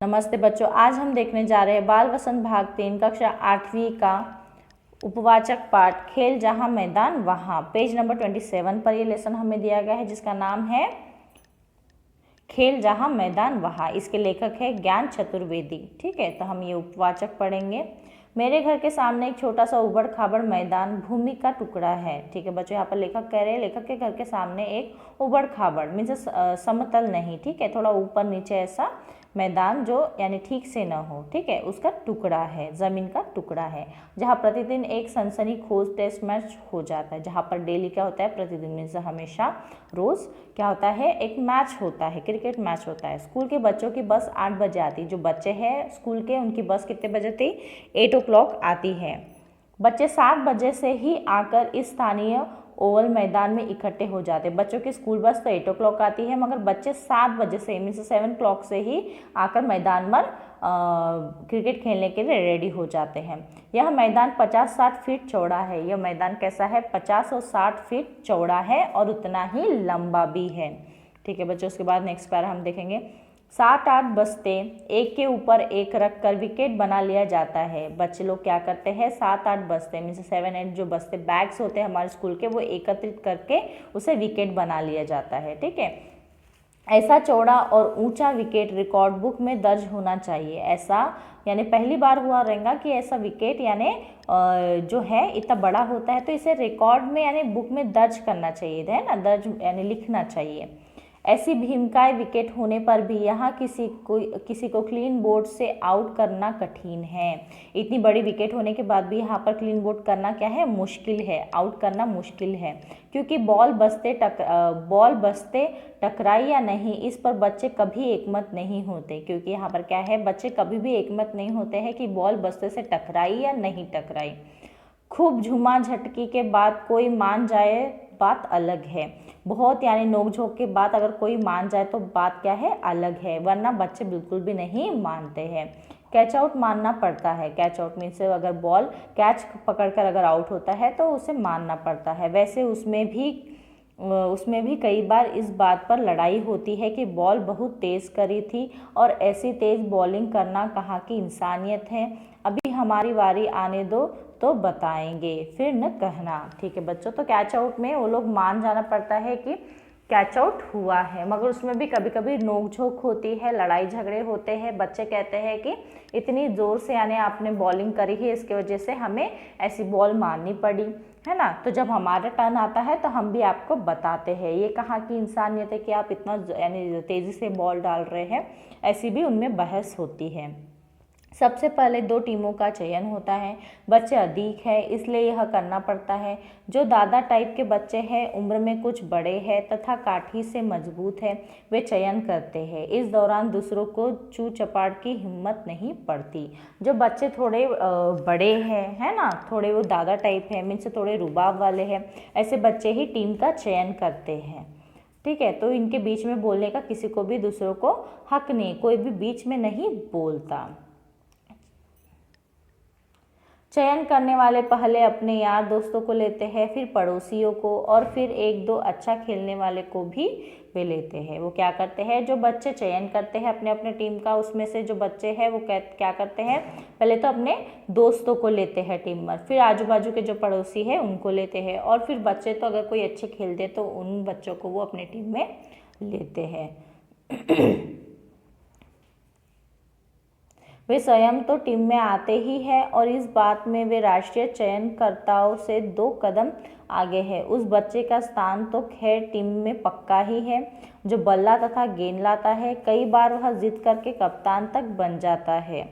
नमस्ते बच्चों, आज हम देखने जा रहे हैं बाल वसंत भाग 3 कक्षा 8वीं का उपवाचक पाठ खेल जहां मैदान वहां। पेज नंबर 27 पर ये लेसन हमें दिया गया है जिसका नाम है खेल जहां मैदान वहां। इसके लेखक है ज्ञान चतुर्वेदी। ठीक है, तो हम ये उपवाचक पढ़ेंगे। मेरे घर के सामने एक छोटा सा उबड़ खाबड़ मैदान भूमि का टुकड़ा है। ठीक है बच्चों, यहाँ पर लेखक कह रहे हैं लेखक के घर के सामने एक उबड़ खाबड़ मीन्स समतल नहीं, ठीक है, थोड़ा ऊपर नीचे ऐसा मैदान जो यानी ठीक से न हो, ठीक है, उसका टुकड़ा है, जमीन का टुकड़ा है, जहाँ प्रतिदिन एक सनसनीखेज टेस्ट मैच हो जाता है। जहाँ पर डेली क्या होता है, प्रतिदिन मीन्स हमेशा रोज क्या होता है, एक मैच होता है, क्रिकेट मैच होता है। स्कूल के बच्चों की बस 8 बजे आती। जो बच्चे हैं स्कूल के, उनकी बस कितने बजे थी, 8 o'clock आती है। बच्चे 7 बजे से ही आकर इस स्थानीय ओवल मैदान में इकट्ठे हो जाते। बच्चों की स्कूल बस तो 8 o'clock आती है, मगर बच्चे 7 बजे से मीन्स 7 o'clock से ही आकर मैदान पर क्रिकेट खेलने के लिए रेडी हो जाते हैं। यह मैदान 50-60 फीट चौड़ा है। यह मैदान कैसा है, 50 और 60 फीट चौड़ा है और उतना ही लंबा भी है। ठीक है बच्चों, उसके बाद नेक्स्ट पैरा हम देखेंगे। 7-8 बस्ते एक के ऊपर एक रख कर विकेट बना लिया जाता है। बच्चे लोग क्या करते हैं, 7-8 बस्ते मीन्स 7-8 जो बस्ते बैग्स होते हैं हमारे स्कूल के, वो एकत्रित करके उसे विकेट बना लिया जाता है। ठीक है, ऐसा चौड़ा और ऊंचा विकेट रिकॉर्ड बुक में दर्ज होना चाहिए। ऐसा यानी पहली बार हुआ रहेगा कि ऐसा विकेट यानी जो है इतना बड़ा होता है, तो इसे रिकॉर्ड में यानी बुक में दर्ज करना चाहिए, है ना, दर्ज यानी लिखना चाहिए। ऐसी भीमकाय विकेट होने पर भी यहाँ किसी को क्लीन बोर्ड से आउट करना कठिन है। इतनी बड़ी विकेट होने के बाद भी यहाँ पर क्लीन बोर्ड करना क्या है, मुश्किल है, आउट करना मुश्किल है, क्योंकि बॉल बस्ते टकराई या नहीं, इस पर बच्चे कभी एकमत नहीं होते। क्योंकि यहाँ पर क्या है, बच्चे कभी भी एकमत नहीं होते हैं कि बॉल बस्ते से टकराई या नहीं टकराई। खूब झुमा झटकी के बाद कोई मान जाए बात अलग है। बहुत यानी नोकझोंक के बाद अगर कोई मान जाए तो बात क्या है, अलग है, वरना बच्चे बिल्कुल भी नहीं मानते हैं। कैच आउट मानना पड़ता है। कैच आउट मीन्स अगर बॉल कैच पकड़कर अगर आउट होता है तो उसे मानना पड़ता है। वैसे उसमें भी कई बार इस बात पर लड़ाई होती है कि बॉल बहुत तेज करी थी और ऐसी तेज बॉलिंग करना कहाँ की इंसानियत है। अभी हमारी बारी आने दो तो बताएंगे, फिर न कहना। ठीक है बच्चों, तो कैच आउट में वो लोग मान जाना पड़ता है कि कैच आउट हुआ है, मगर उसमें भी कभी कभी नोकझोंक होती है, लड़ाई झगड़े होते हैं। बच्चे कहते हैं कि इतनी ज़ोर से यानी आपने बॉलिंग करी है, इसकी वजह से हमें ऐसी बॉल मारनी पड़ी, है ना, तो जब हमारा टर्न आता है तो हम भी आपको बताते हैं। ये कहाँ की इंसानियत है कि आप इतना यानी तेज़ी से बॉल डाल रहे हैं, ऐसी भी उनमें बहस होती है। सबसे पहले 2 टीमों का चयन होता है। बच्चे अधिक है इसलिए यह करना पड़ता है। जो दादा टाइप के बच्चे हैं, उम्र में कुछ बड़े हैं तथा काठी से मजबूत है, वे चयन करते हैं। इस दौरान दूसरों को चू चपाट की हिम्मत नहीं पड़ती। जो बच्चे थोड़े बड़े हैं, है ना, थोड़े वो दादा टाइप है मीन्स थोड़े रुबाब वाले हैं, ऐसे बच्चे ही टीम का चयन करते हैं। ठीक है, तो इनके बीच में बोलने का किसी को भी दूसरों को हक नहीं, कोई भी बीच में नहीं बोलता। चयन करने वाले पहले अपने यार दोस्तों को लेते हैं, फिर पड़ोसियों को और फिर 1-2 अच्छा खेलने वाले को भी वे लेते हैं। वो क्या करते हैं, जो बच्चे चयन करते हैं अपने अपने टीम का, उसमें से जो बच्चे हैं वो क्या करते हैं, पहले तो अपने दोस्तों को लेते हैं टीम में, फिर आजू बाजू के जो पड़ोसी है उनको लेते हैं, और फिर बच्चे तो अगर कोई अच्छे खेलते तो उन बच्चों को वो अपनी टीम में लेते हैं। वे स्वयं तो टीम में आते ही हैं और इस बात में वे राष्ट्रीय चयनकर्ताओं से 2 कदम आगे है। उस बच्चे का स्थान तो खैर टीम में पक्का ही है जो बल्ला तथा गेंद लाता है। कई बार वह जिद करके कप्तान तक बन जाता है।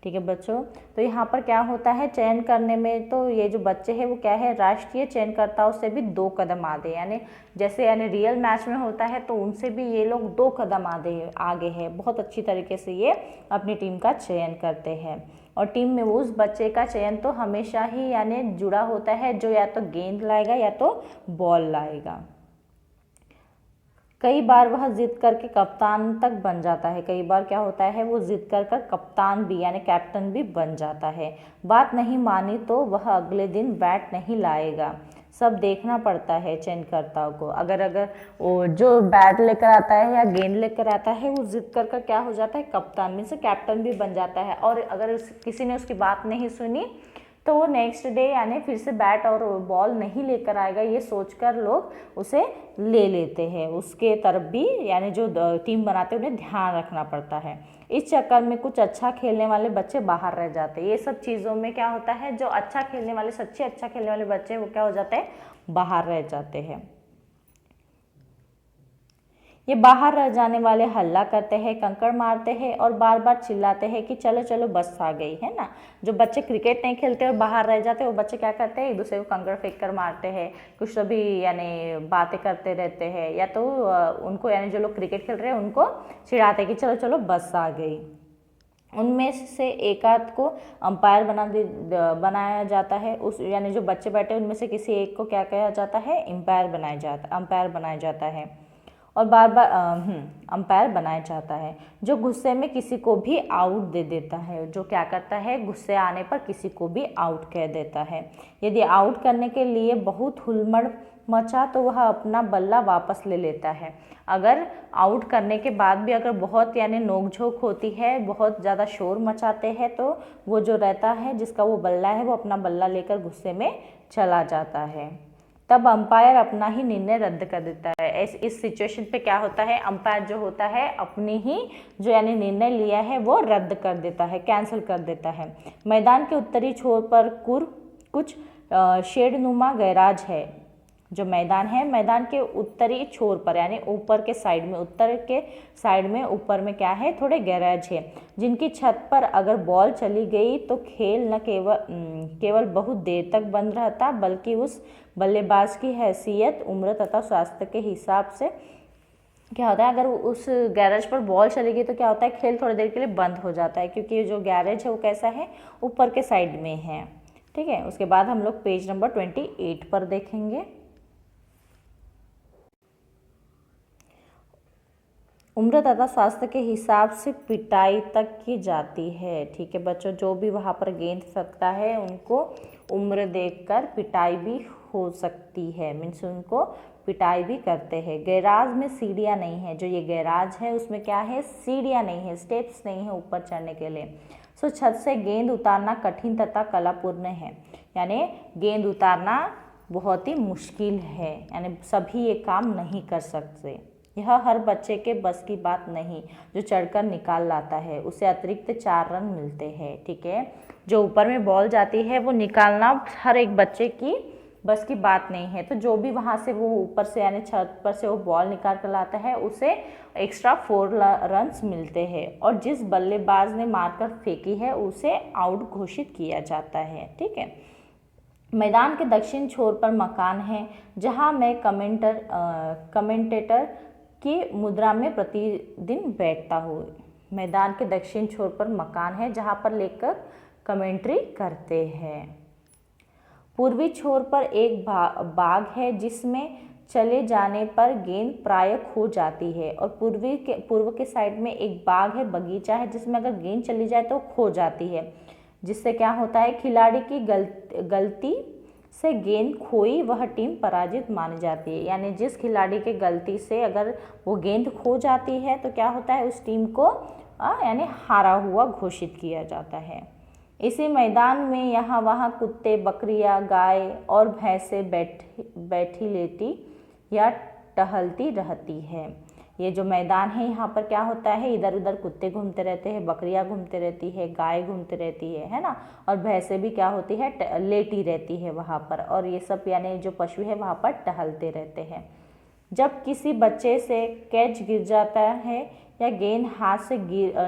ठीक है बच्चों, तो यहाँ पर क्या होता है, चयन करने में तो ये जो बच्चे हैं वो क्या है, राष्ट्रीय चयनकर्ताओं से भी 2 कदम आगे, यानी जैसे यानी रियल मैच में होता है तो उनसे भी ये लोग 2 कदम आगे है। बहुत अच्छी तरीके से ये अपनी टीम का चयन करते हैं, और टीम में वो उस बच्चे का चयन तो हमेशा ही यानी जुड़ा होता है जो या तो गेंद लाएगा या तो बॉल लाएगा। कई बार वह जिद करके कप्तान तक बन जाता है। कई बार क्या होता है, वो जिद कर कप्तान भी यानी कैप्टन भी बन जाता है। बात नहीं मानी तो वह अगले दिन बैट नहीं लाएगा। सब देखना पड़ता है चयनकर्ताओं को। अगर वो जो बैट लेकर आता है या गेंद लेकर आता है वो जिद कर क्या हो जाता है, कप्तान मीन्स कैप्टन भी बन जाता है। और अगर किसी ने उसकी बात नहीं सुनी तो वो नेक्स्ट डे यानी फिर से बैट और बॉल नहीं लेकर आएगा, ये सोचकर लोग उसे ले लेते हैं। उसके तरफ भी यानी जो टीम बनाते हैं उन्हें ध्यान रखना पड़ता है। इस चक्कर में कुछ अच्छा खेलने वाले बच्चे बाहर रह जाते हैं। ये सब चीज़ों में क्या होता है, जो अच्छा खेलने वाले, सच्चे अच्छा खेलने वाले बच्चे वो क्या हो जाते हैं, बाहर रह जाते हैं। ये बाहर रह जाने वाले हल्ला करते हैं, कंकड़ मारते हैं और बार बार चिल्लाते हैं कि चलो चलो बस आ गई, है ना। जो बच्चे क्रिकेट नहीं खेलते और बाहर रह जाते हैं वो बच्चे क्या करते हैं, एक दूसरे को कंकड़ फेंक कर मारते हैं, कुछ तो भी यानी बातें करते रहते हैं, या तो उनको यानी जो लोग क्रिकेट खेल रहे हैं उनको चिढ़ाते हैं कि चलो चलो बस आ गई। उनमें से एक आध को अंपायर बनाया जाता है। उस यानी जो बच्चे बैठे उनमें से किसी एक को क्या कहा जाता है, अंपायर बनाया जाता है और बार बार अंपायर बनाया जाता है, जो गुस्से में किसी को भी आउट दे देता है। जो क्या करता है, गुस्से आने पर किसी को भी आउट कह देता है। यदि आउट करने के लिए बहुत हुलमड़ मचा तो वह अपना बल्ला वापस ले लेता है। अगर आउट करने के बाद भी अगर बहुत यानी नोकझोंक होती है, बहुत ज़्यादा शोर मचाते हैं, तो वो जो रहता है जिसका वो बल्ला है वो अपना बल्ला लेकर गुस्से में चला जाता है। तब अंपायर अपना ही निर्णय रद्द कर देता है। इस सिचुएशन पे क्या होता है, अंपायर जो होता है अपनी ही जो यानी निर्णय लिया है वो रद्द कर देता है, कैंसिल कर देता है। मैदान के उत्तरी छोर पर कुछ शेडनुमा गैराज है। जो मैदान है, मैदान के उत्तरी छोर पर यानी ऊपर के साइड में, उत्तर के साइड में ऊपर में क्या है, थोड़े गैराज है, जिनकी छत पर अगर बॉल चली गई तो खेल न केवल बहुत देर तक बंद रहता, बल्कि उस बल्लेबाज की हैसियत, उम्र तथा स्वास्थ्य के हिसाब से क्या होता है, अगर उस गैरेज पर बॉल चली गई तो क्या होता है, खेल थोड़ी देर के लिए बंद हो जाता है, क्योंकि जो गैरेज है वो कैसा है, ऊपर के साइड में है। ठीक है, उसके बाद हम लोग पेज नंबर 28 पर देखेंगे। उम्र तथा स्वास्थ्य के हिसाब से पिटाई तक की जाती है। ठीक है बच्चों, जो भी वहाँ पर गेंद फेंकता है उनको उम्र देखकर पिटाई भी हो सकती है, मीन्स उनको पिटाई भी करते हैं। गैराज में सीढ़ियाँ नहीं है। जो ये गैराज है उसमें क्या है, सीढ़ियाँ नहीं है, स्टेप्स नहीं है ऊपर चढ़ने के लिए। सो छत से गेंद उतारना कठिन तथा कलापूर्ण है, यानी गेंद उतारना बहुत ही मुश्किल है, यानी सभी ये काम नहीं कर सकते। यह हर बच्चे के बस की बात नहीं, जो चढ़कर निकाल लाता है उसे अतिरिक्त 4 रन मिलते हैं। ठीक है, जो ऊपर में बॉल जाती है वो निकालना हर एक बच्चे की बस की बात नहीं है, तो जो भी वहाँ से वो ऊपर से यानी छत पर से वो बॉल निकाल कर लाता है उसे एक्स्ट्रा 4 रन्स मिलते हैं, और जिस बल्लेबाज ने मारकर फेंकी है उसे आउट घोषित किया जाता है। ठीक है, मैदान के दक्षिण छोर पर मकान है, जहाँ मैं कमेंटेटर की मुद्रा में प्रतिदिन बैठता हूँ। मैदान के दक्षिण छोर पर मकान है जहाँ पर लेकर कमेंट्री करते हैं। पूर्वी छोर पर एक बाग है जिसमें चले जाने पर गेंद प्राय खो जाती है, और पूर्व के साइड में एक बाग है, बगीचा है, जिसमें अगर गेंद चली जाए तो खो जाती है, जिससे क्या होता है, खिलाड़ी की गलती से गेंद खोई वह टीम पराजित मानी जाती है। यानी जिस खिलाड़ी के गलती से अगर वो गेंद खो जाती है तो क्या होता है, उस टीम को यानी हारा हुआ घोषित किया जाता है। इसी मैदान में यहाँ वहाँ कुत्ते, बकरियाँ, गाय और भैंसें बैठी लेटी या टहलती रहती है। ये जो मैदान है यहाँ पर क्या होता है, इधर उधर कुत्ते घूमते रहते हैं, बकरियाँ घूमते रहती है, गाय घूमती रहती है ना, और भैंसें भी क्या होती है, लेटी रहती है वहाँ पर, और ये सब यानी जो पशु है वहाँ पर टहलते रहते हैं। जब किसी बच्चे से कैच गिर जाता है या गेंद हाथ से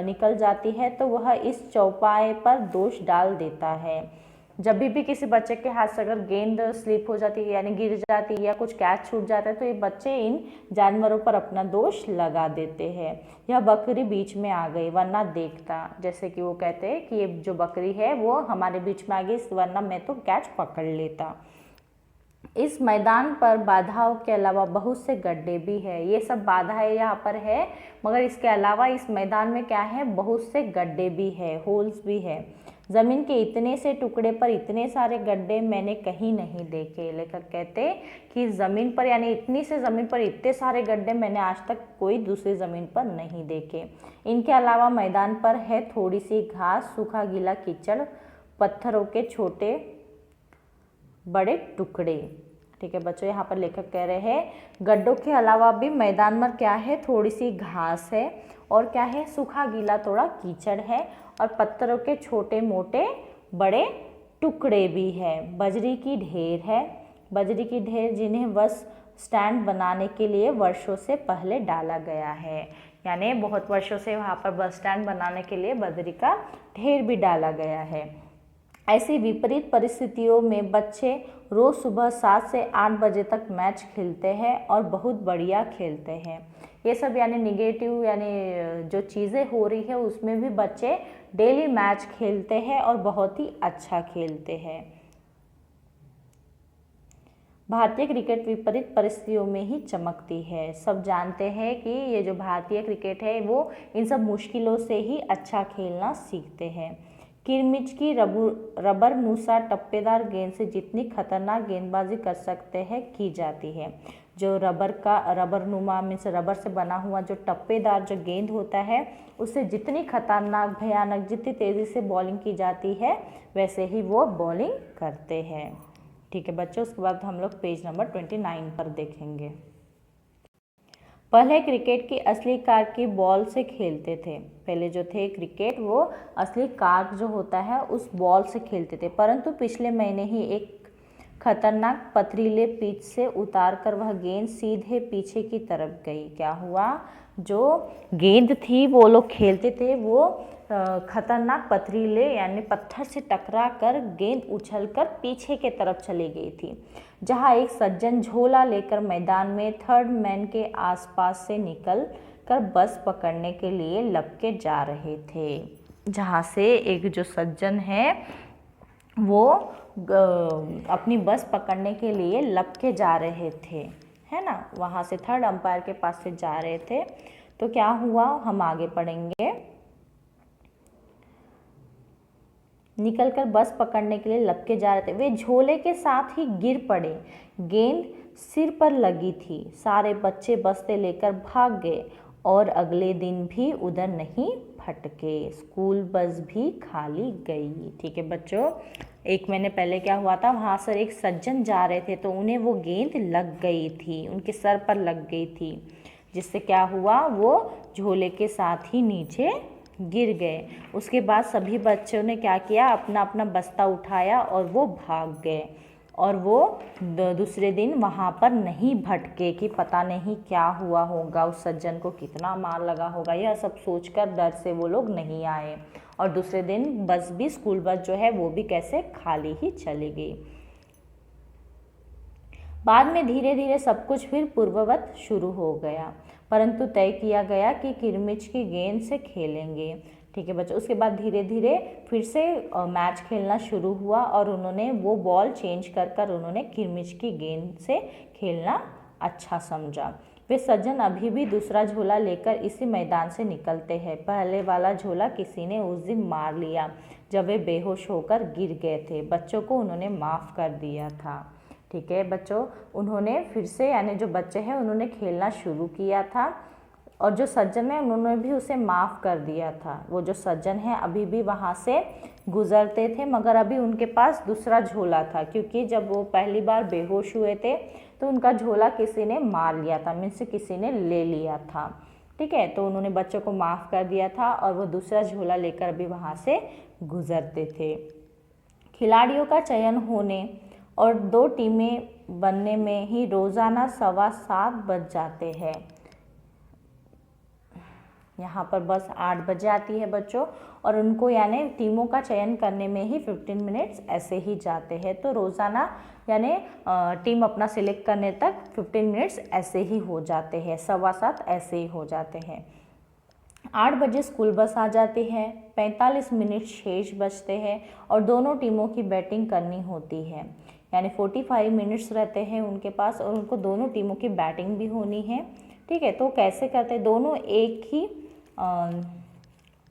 निकल जाती है तो वह इस चौपाए पर दोष डाल देता है। जब भी किसी बच्चे के हाथ से अगर गेंद स्लिप हो जाती है यानी गिर जाती है या कुछ कैच छूट जाता है तो ये बच्चे इन जानवरों पर अपना दोष लगा देते हैं। यह बकरी बीच में आ गई वरना देखता, जैसे कि वो कहते हैं कि ये जो बकरी है वो हमारे बीच में आ गई वरना मैं तो कैच पकड़ लेता। इस मैदान पर बाधाओं के अलावा बहुत से गड्ढे भी है। ये सब बाधाएं यहाँ पर है, मगर इसके अलावा इस मैदान में क्या है, बहुत से गड्ढे भी है, होल्स भी है, ज़मीन के इतने से टुकड़े पर इतने सारे गड्ढे मैंने कहीं नहीं देखे। लेखक कहते कि ज़मीन पर यानी इतनी से ज़मीन पर इतने सारे गड्ढे मैंने आज तक कोई दूसरी ज़मीन पर नहीं देखे। इनके अलावा मैदान पर है थोड़ी सी घास, सूखा गीला कीचड़, पत्थरों के छोटे बड़े टुकड़े। ठीक है बच्चों, यहाँ पर लेखक कह रहे हैं गड्ढों के अलावा भी मैदान में क्या है, थोड़ी सी घास है और क्या है, सूखा गीला थोड़ा कीचड़ है और पत्थरों के छोटे मोटे बड़े टुकड़े भी है। बजरी की ढेर है, बजरी की ढेर जिन्हें बस स्टैंड बनाने के लिए वर्षों से पहले डाला गया है। यानी बहुत वर्षों से वहाँ पर बस स्टैंड बनाने के लिए बजरी का ढेर भी डाला गया है। ऐसी विपरीत परिस्थितियों में बच्चे रोज़ सुबह 7 से 8 बजे तक मैच खेलते हैं और बहुत बढ़िया खेलते हैं। ये सब यानी निगेटिव यानी जो चीज़ें हो रही है उसमें भी बच्चे डेली मैच खेलते हैं और बहुत ही अच्छा खेलते हैं। भारतीय क्रिकेट विपरीत परिस्थितियों में ही चमकती है। सब जानते हैं कि ये जो भारतीय क्रिकेट है वो इन सब मुश्किलों से ही अच्छा खेलना सीखते हैं। किरमिच की रबर मूसा टप्पेदार गेंद से जितनी खतरनाक गेंदबाजी कर सकते हैं की जाती है। जो रबरनुमा मीन्स रबर से बना हुआ जो टप्पेदार जो गेंद होता है उससे जितनी खतरनाक भयानक जितनी तेज़ी से बॉलिंग की जाती है वैसे ही वो बॉलिंग करते हैं। ठीक है बच्चों, उसके बाद हम लोग पेज नंबर 29 पर देखेंगे। पहले क्रिकेट की असली कार की बॉल से खेलते थे। पहले जो थे क्रिकेट वो असली कार जो होता है उस बॉल से खेलते थे, परंतु पिछले महीने ही एक खतरनाक पथरीले पिच से उतारकर वह गेंद सीधे पीछे की तरफ गई। क्या हुआ, जो गेंद थी वो लोग खेलते थे वो खतरनाक पथरीले यानी पत्थर से टकरा कर गेंद उछलकर पीछे के तरफ चली गई थी, जहां एक सज्जन झोला लेकर मैदान में थर्ड मैन के आसपास से निकल कर बस पकड़ने के लिए लपके जा रहे थे। जहां से एक जो सज्जन है वो अपनी बस पकड़ने के लिए लपके जा रहे थे, है ना, वहां से थर्ड अंपायर के पास से जा रहे थे। तो क्या हुआ, हम आगे पढ़ेंगे। निकलकर बस पकड़ने के लिए लपके जा रहे थे, वे झोले के साथ ही गिर पड़े। गेंद सिर पर लगी थी। सारे बच्चे बस्ते लेकर भाग गए और अगले दिन भी उधर नहीं फटके। स्कूल बस भी खाली गई। ठीक है बच्चों, एक महीने पहले क्या हुआ था, वहाँ से एक सज्जन जा रहे थे तो उन्हें वो गेंद लग गई थी, उनके सर पर लग गई थी, जिससे क्या हुआ, वो झोले के साथ ही नीचे गिर गए। उसके बाद सभी बच्चों ने क्या किया, अपना अपना बस्ता उठाया और वो भाग गए और वो दूसरे दिन वहाँ पर नहीं भटके कि पता नहीं क्या हुआ होगा, उस सज्जन को कितना मार लगा होगा, यह सब सोचकर डर से वो लोग नहीं आए। और दूसरे दिन बस भी, स्कूल बस जो है वो भी कैसे खाली ही चली गई। बाद में धीरे धीरे सब कुछ फिर पूर्ववत शुरू हो गया, परंतु तय किया गया कि किरमिच की गेंद से खेलेंगे। ठीक है बच्चों, उसके बाद धीरे धीरे फिर से मैच खेलना शुरू हुआ और उन्होंने वो बॉल चेंज कर उन्होंने किरमिच की गेंद से खेलना अच्छा समझा। वे सज्जन अभी भी दूसरा झोला लेकर इसी मैदान से निकलते हैं। पहले वाला झोला किसी ने उस दिन मार लिया जब वे बेहोश होकर गिर गए थे। बच्चों को उन्होंने माफ़ कर दिया था। ठीक है बच्चों, उन्होंने फिर से यानी जो बच्चे हैं उन्होंने खेलना शुरू किया था और जो सज्जन है उन्होंने भी उसे माफ़ कर दिया था। वो जो सज्जन है अभी भी वहाँ से गुजरते थे, मगर अभी उनके पास दूसरा झोला था, क्योंकि जब वो पहली बार बेहोश हुए थे तो उनका झोला किसी ने मार लिया था, मीन्स किसी ने ले लिया था। ठीक है, तो उन्होंने बच्चों को माफ़ कर दिया था और वो दूसरा झोला लेकर भी वहाँ से गुजरते थे। खिलाड़ियों का चयन होने और 2 टीमें बनने में ही रोज़ाना 7:15 बज जाते हैं। यहाँ पर बस 8 बजे आती है बच्चों, और उनको यानी टीमों का चयन करने में ही 15 मिनट्स ऐसे ही जाते हैं। तो रोज़ाना यानी टीम अपना सिलेक्ट करने तक 15 मिनट्स ऐसे ही हो जाते हैं, 7:15 ऐसे ही हो जाते हैं। 8 बजे स्कूल बस आ जाती है, 45 मिनट शेष बचते हैं और दोनों टीमों की बैटिंग करनी होती है, यानी 45 मिनट्स रहते हैं उनके पास और उनको दोनों टीमों की बैटिंग भी होनी है। ठीक है, तो कैसे करते हैं,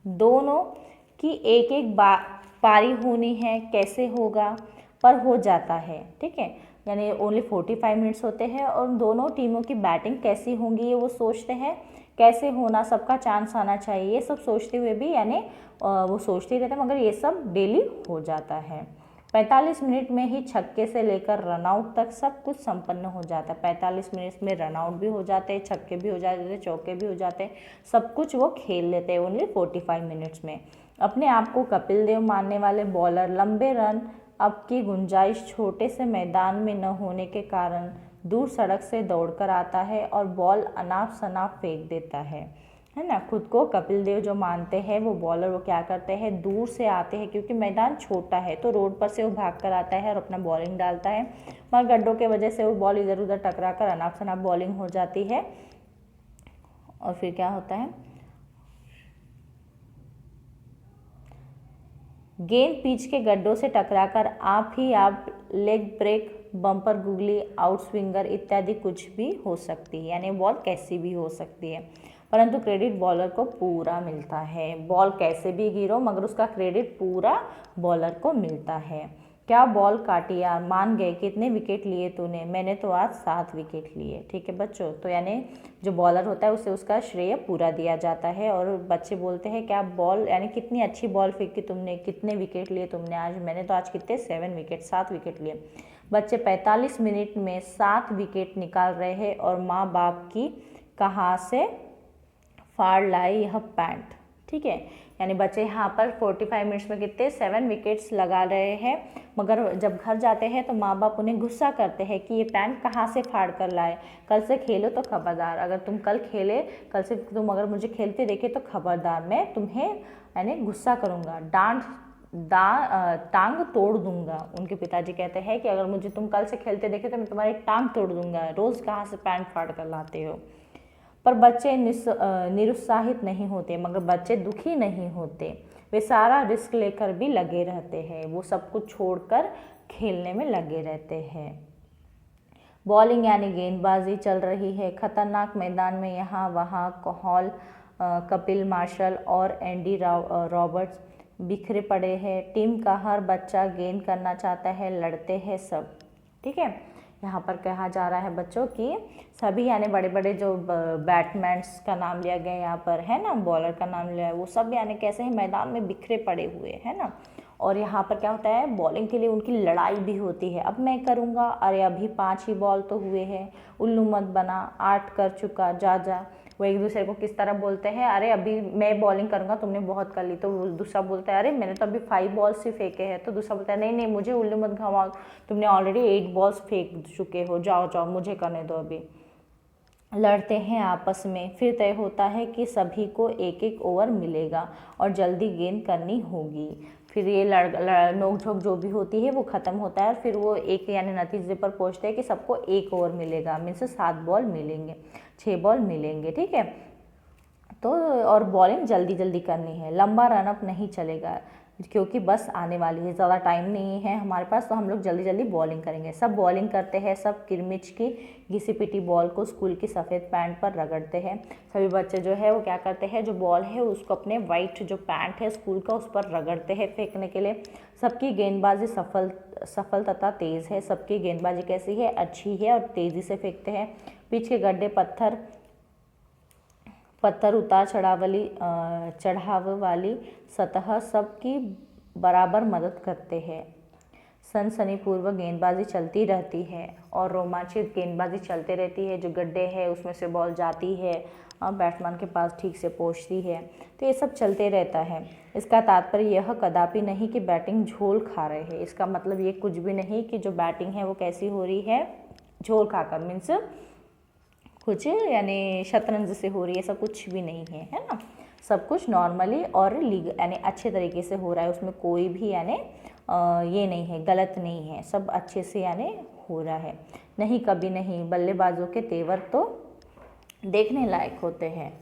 दोनों की एक पारी होनी है, कैसे होगा, पर हो जाता है, ठीक है। यानी ओनली 45 मिनट्स होते हैं और दोनों टीमों की बैटिंग कैसी होंगी ये वो सोचते हैं, कैसे होना, सबका चांस आना चाहिए, ये सब सोचते हुए भी यानी वो सोचते ही रहते हैं, मगर ये सब डेली हो जाता है। 45 मिनट में ही छक्के से लेकर रनआउट तक सब कुछ संपन्न हो जाता है। 45 मिनट में रनआउट भी हो जाते हैं, छक्के भी हो जाते हैं, चौके भी हो जाते हैं, सब कुछ वो खेल लेते हैं ओनली 45 मिनट्स में। अपने आप को कपिल देव मानने वाले बॉलर लंबे रन अब की गुंजाइश छोटे से मैदान में न होने के कारण दूर सड़क से दौड़कर आता है और बॉल अनाप शनाप फेंक देता है ना। खुद को कपिल देव जो मानते हैं वो बॉलर, वो क्या करते हैं, दूर से आते हैं क्योंकि मैदान छोटा है तो रोड पर से वो भाग कर आता है और अपना बॉलिंग डालता है, मगर गड्ढों के वजह से वो बॉल इधर उधर टकरा कर अनाप शनाप बॉलिंग हो जाती है। और फिर क्या होता है, गेंद पिच के गड्ढों से टकराकर आप leg break, bumper googly, outswinger इत्यादि कुछ भी हो सकती है, यानी बॉल कैसी भी हो सकती है, परंतु क्रेडिट बॉलर को पूरा मिलता है। बॉल कैसे भी गिरो मगर उसका क्रेडिट पूरा बॉलर को मिलता है। क्या बॉल काटी यार, मान गए, कितने विकेट लिए तूने, मैंने तो आज 7 विकेट लिए, ठीक है बच्चों। तो यानी जो बॉलर होता है उसे उसका श्रेय पूरा दिया जाता है और बच्चे बोलते हैं क्या बॉल, यानी कितनी अच्छी बॉल फेंकी तुमने, कितने विकेट लिए तुमने आज, मैंने तो आज कितने 7 विकेट लिए। बच्चे 45 मिनट में 7 विकेट निकाल रहे हैं और माँ बाप की कहाँ से फाड़ लाई यह पैंट, ठीक है। यानी बच्चे यहाँ पर 45 मिनट्स में कितने 7 विकेट्स लगा रहे हैं, मगर जब घर जाते हैं तो माँ बाप उन्हें गुस्सा करते हैं कि ये पैंट कहाँ से फाड़ कर लाए, कल से खेलो तो खबरदार, अगर तुम कल खेले, कल से तुम अगर मुझे खेलते देखे तो खबरदार, मैं तुम्हें यानी गुस्सा करूँगा, टांग तोड़ दूंगा। उनके पिताजी कहते हैं कि अगर मुझे तुम कल से खेलते देखे तो मैं तुम्हारी टांग तोड़ दूंगा, रोज़ कहाँ से पैंट फाड़ कर लाते हो। पर बच्चे निरुत्साहित नहीं होते, मगर बच्चे दुखी नहीं होते, वे सारा रिस्क लेकर भी लगे रहते हैं, वो सब कुछ छोड़कर खेलने में लगे रहते हैं। बॉलिंग यानी गेंदबाजी चल रही है खतरनाक मैदान में, यहाँ वहाँ हॉल, कपिल मार्शल और एंडी रॉबर्ट्स बिखरे पड़े हैं। टीम का हर बच्चा गेंद करना चाहता है, लड़ते हैं सब, ठीक है। यहाँ पर कहा जा रहा है बच्चों कि सभी यानी बड़े बड़े जो बैट्समैन्स का नाम लिया गया यहाँ पर है ना, बॉलर का नाम लिया है, वो सब यानी कैसे हैं, मैदान में बिखरे पड़े हुए है ना। और यहाँ पर क्या होता है, बॉलिंग के लिए उनकी लड़ाई भी होती है, अब मैं करूँगा, अरे अभी 5 ही बॉल तो हुए हैं, उल्लू मत बना, 8 कर चुका, जा। वो एक दूसरे को किस तरह बोलते हैं, अरे अभी मैं बॉलिंग करूँगा, तुमने बहुत कर ली, तो दूसरा बोलता है अरे मैंने तो अभी 5 बॉल्स ही फेंके हैं, तो दूसरा बोलता है नहीं मुझे उल्लू मत घुमाओ, तुमने ऑलरेडी 8 बॉल्स फेंक चुके हो, जाओ मुझे करने दो अभी। लड़ते हैं आपस में, फिर तय होता है कि सभी को एक एक ओवर मिलेगा और जल्दी गेंद करनी होगी। फिर ये नोक झोंक जो भी होती है वो ख़त्म होता है और फिर वो एक यानी नतीजे पर पहुंचते हैं कि सबको 1 ओवर मिलेगा, मीन्स 7 बॉल मिलेंगे, 6 बॉल मिलेंगे, ठीक है। तो और बॉलिंग जल्दी करनी है, लंबा रनअप नहीं चलेगा क्योंकि बस आने वाली है, ज़्यादा टाइम नहीं है हमारे पास, तो हम लोग जल्दी बॉलिंग करेंगे। सब बॉलिंग करते हैं, सब किरमिच की घिसी पिटी बॉल को स्कूल की सफ़ेद पैंट पर रगड़ते हैं। सभी बच्चे जो है वो क्या करते हैं, जो बॉल है उसको अपने वाइट जो पैंट है स्कूल का उस पर रगड़ते हैं फेंकने के लिए। सबकी गेंदबाजी सफल तथा तेज़ है, सबकी गेंदबाजी कैसी है, अच्छी है और तेज़ी से फेंकते हैं। पिच के गड्ढे पत्थर उतार चढ़ाव वाली सतह सबकी बराबर मदद करते हैं। सनसनीपूर्वक गेंदबाजी चलती रहती है और रोमांचित गेंदबाजी चलते रहती है, जो गड्ढे है उसमें से बॉल जाती है बैट्समैन के पास ठीक से पहुंचती है, तो ये सब चलते रहता है। इसका तात्पर्य यह कदापि नहीं कि बैटिंग झोल खा रहे हैं, इसका मतलब ये कुछ भी नहीं कि जो बैटिंग है वो कैसी हो रही है, झोल खाकर, मीन्स कुछ यानी शतरंज से हो रही है, ऐसा कुछ भी नहीं है ना। सब कुछ नॉर्मली और यानी अच्छे तरीके से हो रहा है, उसमें कोई भी यानी ये नहीं है, गलत नहीं है, सब अच्छे से यानी हो रहा है। नहीं कभी नहीं, बल्लेबाजों के तेवर तो देखने लायक होते हैं,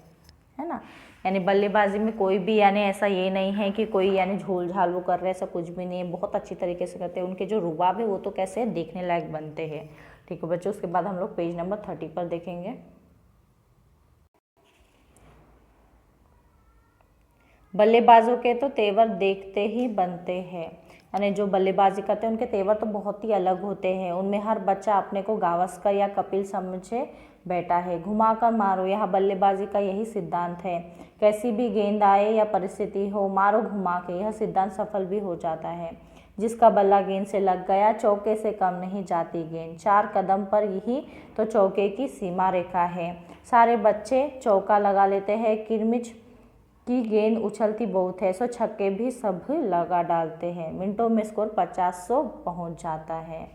है ना। यानी बल्लेबाजी में कोई भी यानी ऐसा ये नहीं है कि कोई यानी झोल झाल वो कर रहे हैं, ऐसा कुछ भी नहीं है, बहुत अच्छी तरीके से करते हैं। उनके जो रुबाब है वो तो कैसे देखने लायक बनते हैं, ठीक है बच्चों। उसके बाद हम लोग पेज नंबर 30 पर देखेंगे। बल्लेबाजों के तो तेवर देखते ही बनते हैं, यानी जो बल्लेबाजी करते हैं उनके तेवर तो बहुत ही अलग होते हैं। उनमें हर बच्चा अपने को गावस्कर या कपिल समझे बैठा है। घुमाकर मारो, यह बल्लेबाजी का यही सिद्धांत है। कैसी भी गेंद आए या परिस्थिति हो, मारो घुमा के, यह सिद्धांत सफल भी हो जाता है। जिसका बल्ला गेंद से लग गया, चौके से कम नहीं जाती गेंद। 4 कदम पर यही तो चौके की सीमा रेखा है। सारे बच्चे चौका लगा लेते हैं, किरमिच की गेंद उछलती बहुत है, सो छक्के भी सब लगा डालते हैं। मिनटों में स्कोर 50-100 पहुंच जाता है।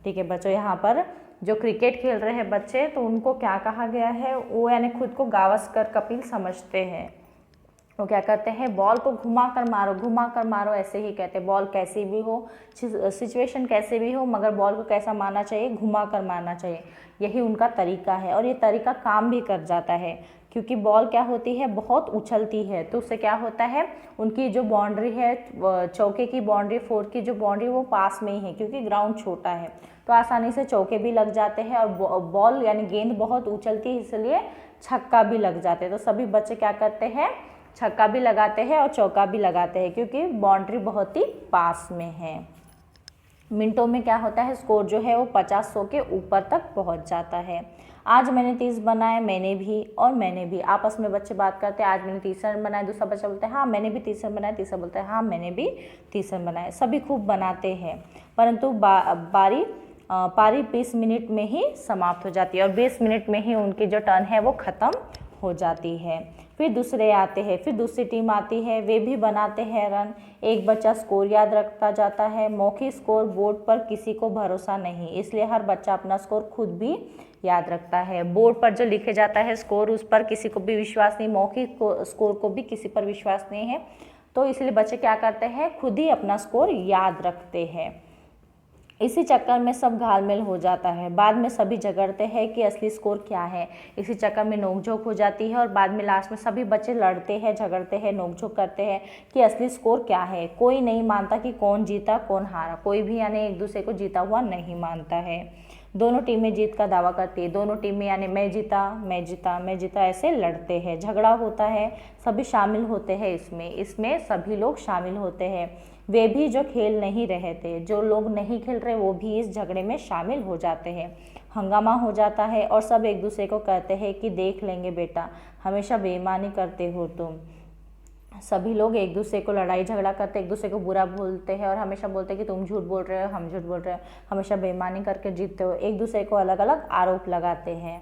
ठीक है बच्चों, यहाँ पर जो क्रिकेट खेल रहे हैं बच्चे, तो उनको क्या कहा गया है, वो यानी खुद को गावस्कर कपिल समझते हैं। वो क्या करते हैं, बॉल को घुमा कर मारो, ऐसे ही कहते हैं। बॉल कैसी भी हो, सिचुएशन कैसे भी हो, मगर बॉल को कैसा मारना चाहिए, घुमा कर मारना चाहिए। यही उनका तरीका है और ये तरीका काम भी कर जाता है, क्योंकि बॉल क्या होती है, बहुत उछलती है। तो उससे क्या होता है, उनकी जो बाउंड्री है, चौके की बाउंड्री, 4 की जो बाउंड्री, वो पास में ही है, क्योंकि ग्राउंड छोटा है, तो आसानी से चौके भी लग जाते हैं। और बॉल यानी गेंद बहुत उछलती है, इसलिए छक्का भी लग जाते हैं। तो सभी बच्चे क्या करते हैं, छक्का भी लगाते हैं और चौका भी लगाते हैं, क्योंकि बाउंड्री बहुत ही पास में है। मिनटों में क्या होता है, स्कोर जो है वो 50-100 के ऊपर तक पहुंच जाता है। आज मैंने 30 बनाए, मैंने भी। आपस में बच्चे बात करते हैं, आज मैंने 30 रन बनाए। दूसरा बच्चा बोलता है हाँ मैंने भी 30 रन बनाए। तीसरा बोलता है हाँ मैंने भी 30 रन बनाए। सभी खूब बनाते हैं, परंतु पारी 20 मिनट में ही समाप्त हो जाती है और 20 मिनट में ही उनकी जो टर्न है वो ख़त्म हो जाती है। फिर दूसरे आते हैं, फिर दूसरी टीम आती है, वे भी बनाते हैं रन। एक बच्चा स्कोर याद रखता जाता है। मौखिक स्कोर बोर्ड पर किसी को भरोसा नहीं, इसलिए हर बच्चा अपना स्कोर खुद भी याद रखता है। बोर्ड पर जो लिखे जाता है स्कोर, उस पर किसी को भी विश्वास नहीं, मौखिक स्कोर को भी किसी पर विश्वास नहीं है। तो इसलिए बच्चे क्या करते हैं, खुद ही अपना स्कोर याद रखते हैं। इसी चक्कर में सब घालमेल हो जाता है। बाद में सभी झगड़ते हैं कि असली स्कोर क्या है। इसी चक्कर में नोकझोंक हो जाती है और बाद में लास्ट में सभी बच्चे लड़ते हैं, झगड़ते हैं, नोकझोंक करते हैं कि असली स्कोर क्या है। कोई नहीं मानता कि कौन जीता कौन हारा, कोई भी यानी एक दूसरे को जीता हुआ नहीं मानता है। दोनों टीमें जीत का दावा करती है। दोनों टीमें यानी मैं जीता ऐसे लड़ते हैं, झगड़ा होता है। सभी शामिल होते हैं इसमें सभी लोग शामिल होते हैं। वे भी जो खेल नहीं रहे थे, जो लोग नहीं खेल रहे, वो भी इस झगड़े में शामिल हो जाते हैं। हंगामा हो जाता है और सब एक दूसरे को कहते हैं कि देख लेंगे बेटा, हमेशा बेईमानी करते हो तुम। सभी लोग एक दूसरे को लड़ाई झगड़ा करते, एक दूसरे को बुरा बोलते हैं और हमेशा बोलते हैं कि तुम झूठ बोल रहे हो, हम झूठ बोल रहे हो, हमेशा बेईमानी करके जीतते हो। एक दूसरे को अलग अलग आरोप लगाते हैं।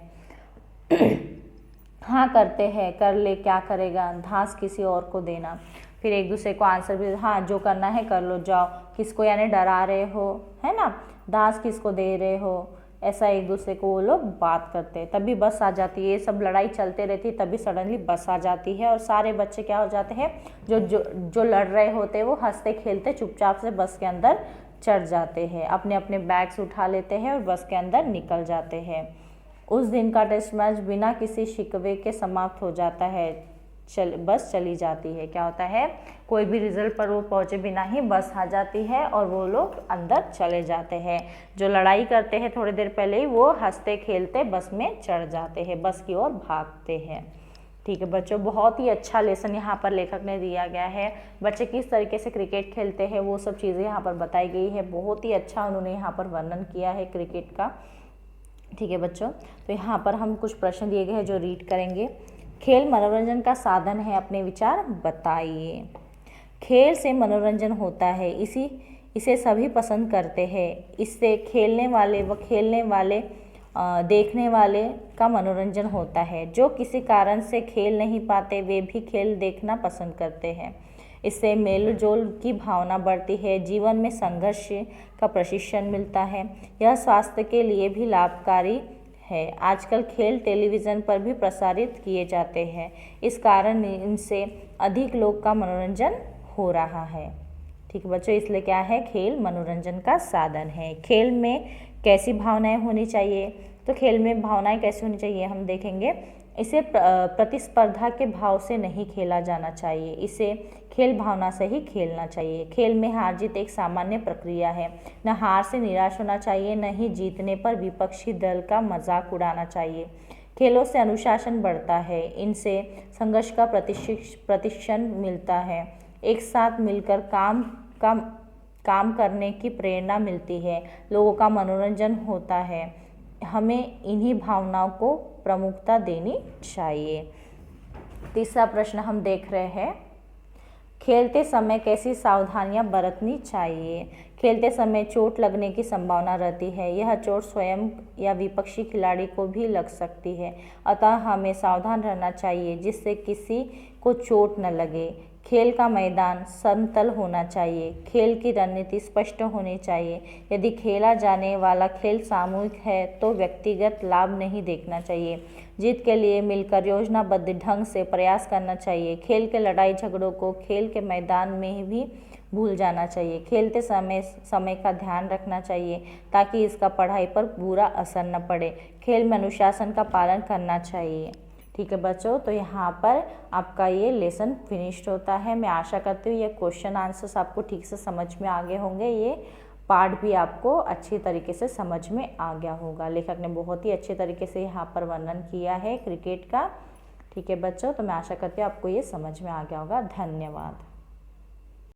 हाँ करते हैं, कर ले क्या करेगा, धांस किसी और को देना। फिर एक दूसरे को आंसर भी, हाँ जो करना है कर लो जाओ, किसको यानी डरा रहे हो, है ना, धांस किसको दे रहे हो, ऐसा एक दूसरे को वो लोग बात करते हैं। तभी बस आ जाती है, ये सब लड़ाई चलते रहती है, तभी सडनली बस आ जाती है और सारे बच्चे क्या हो जाते हैं, जो लड़ रहे होते हैं वो हंसते खेलते चुपचाप से बस के अंदर चढ़ जाते हैं, अपने अपने बैग्स उठा लेते हैं और बस के अंदर निकल जाते हैं। उस दिन का टेस्ट मैच बिना किसी शिकवे के समाप्त हो जाता है। बस चली जाती है। क्या होता है, कोई भी रिजल्ट पर वो पहुँचे बिना ही बस आ जाती है और वो लोग अंदर चले जाते हैं। जो लड़ाई करते हैं थोड़ी देर पहले ही, वो हंसते खेलते बस में चढ़ जाते हैं, बस की ओर भागते हैं। ठीक है बच्चों, बहुत ही अच्छा लेसन यहाँ पर लेखक ने दिया गया है। बच्चे किस तरीके से क्रिकेट खेलते हैं वो सब चीज़ें यहाँ पर बताई गई है। बहुत ही अच्छा उन्होंने यहाँ पर वर्णन किया है क्रिकेट का। ठीक है बच्चों, तो यहाँ पर हम कुछ प्रश्न दिए गए हैं जो रीड करेंगे। खेल मनोरंजन का साधन है, अपने विचार बताइए। खेल से मनोरंजन होता है, इसे सभी पसंद करते हैं। इससे खेलने वाले देखने वाले का मनोरंजन होता है। जो किसी कारण से खेल नहीं पाते, वे भी खेल देखना पसंद करते हैं। इससे मेल जोल की भावना बढ़ती है, जीवन में संघर्ष का प्रशिक्षण मिलता है। यह स्वास्थ्य के लिए भी लाभकारी है। आजकल खेल टेलीविज़न पर भी प्रसारित किए जाते हैं, इस कारण इनसे अधिक लोग का मनोरंजन हो रहा है। ठीक है बच्चों, इसलिए क्या है, खेल मनोरंजन का साधन है। खेल में कैसी भावनाएं होनी चाहिए, तो खेल में भावनाएं कैसी होनी चाहिए हम देखेंगे। इसे प्रतिस्पर्धा के भाव से नहीं खेला जाना चाहिए, इसे खेल भावना से ही खेलना चाहिए। खेल में हार जीत एक सामान्य प्रक्रिया है। न हार से निराश होना चाहिए, न ही जीतने पर विपक्षी दल का मजाक उड़ाना चाहिए। खेलों से अनुशासन बढ़ता है, इनसे संघर्ष का प्रशिक्षण मिलता है, एक साथ मिलकर काम करने की प्रेरणा मिलती है, लोगों का मनोरंजन होता है। हमें इन्हीं भावनाओं को प्रमुखता देनी चाहिए। तीसरा प्रश्न हम देख रहे हैं, खेलते समय कैसी सावधानियां बरतनी चाहिए। खेलते समय चोट लगने की संभावना रहती है, यह चोट स्वयं या विपक्षी खिलाड़ी को भी लग सकती है, अतः हमें सावधान रहना चाहिए जिससे किसी को चोट न लगे। खेल का मैदान समतल होना चाहिए, खेल की रणनीति स्पष्ट होनी चाहिए। यदि खेला जाने वाला खेल सामूहिक है तो व्यक्तिगत लाभ नहीं देखना चाहिए। जीत के लिए मिलकर योजनाबद्ध ढंग से प्रयास करना चाहिए। खेल के लड़ाई झगड़ों को खेल के मैदान में भी भूल जाना चाहिए। खेलते समय का ध्यान रखना चाहिए ताकि इसका पढ़ाई पर बुरा असर न पड़े। खेल में अनुशासन का पालन करना चाहिए। ठीक है बच्चों, तो यहाँ पर आपका ये लेसन फिनिश्ड होता है। मैं आशा करती हूँ ये क्वेश्चन आंसर्स आपको ठीक से समझ में आ गए होंगे, ये पार्ट भी आपको अच्छी तरीके से समझ में आ गया होगा। लेखक ने बहुत ही अच्छे तरीके से यहाँ पर वर्णन किया है क्रिकेट का। ठीक है बच्चों, तो मैं आशा करती हूँ आपको ये समझ में आ गया होगा। धन्यवाद।